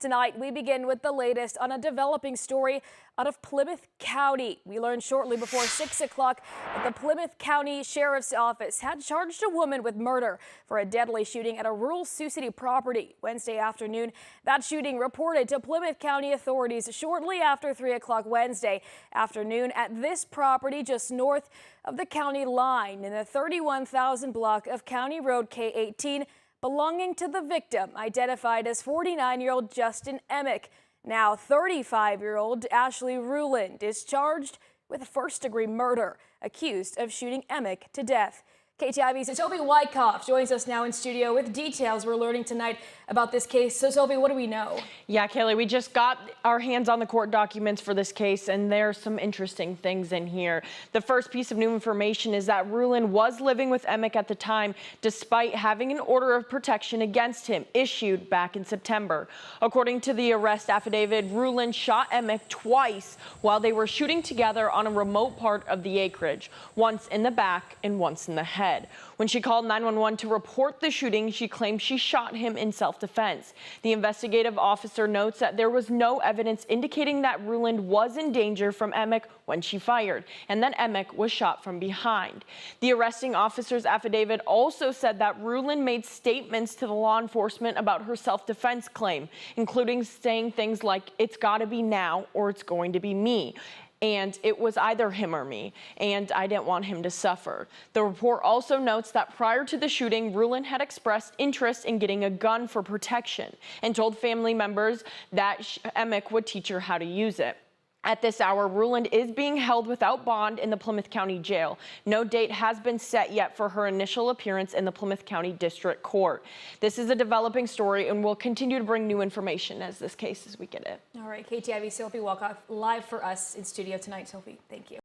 Tonight, we begin with the latest on a developing story out of Plymouth County. We learned shortly before 6 o'clock that the Plymouth County Sheriff's Office had charged a woman with murder for a deadly shooting at a rural Sioux City property Wednesday afternoon. That shooting reported to Plymouth County authorities shortly after 3 o'clock Wednesday afternoon at this property just north of the county line in the 31,000 block of County Road K-18. Belonging to the victim, identified as 49-year-old Justin Emick. Now 35-year-old Ashley Ruland is charged with first-degree murder, accused of shooting Emick to death. KTIV's Sophie Wyckoff joins us now in studio with details we're learning tonight about this case. So, Sophie, what do we know? Yeah, Kaylee, we just got our hands on the court documents for this case, and there's some interesting things in here. The first piece of new information is that Ruland was living with Emick at the time, despite having an order of protection against him issued back in September. According to the arrest affidavit, Ruland shot Emick twice while they were shooting together on a remote part of the acreage, once in the back and once in the head. When she called 911 to report the shooting, she claimed she shot him in self-defense. The investigative officer notes that there was no evidence indicating that Ruland was in danger from Emick when she fired, and that Emick was shot from behind. The arresting officer's affidavit also said that Ruland made statements to the law enforcement about her self-defense claim, including saying things like, "It's gotta be now or it's going to be me." And it was either him or me, and I didn't want him to suffer. The report also notes that prior to the shooting, Ruland had expressed interest in getting a gun for protection and told family members that Emick would teach her how to use it. At this hour, Ruland is being held without bond in the Plymouth County Jail. No date has been set yet for her initial appearance in the Plymouth County District Court. This is a developing story, and we'll continue to bring new information as we get it. All right, KTIV Sophie Walkoff live for us in studio tonight. Sophie, thank you.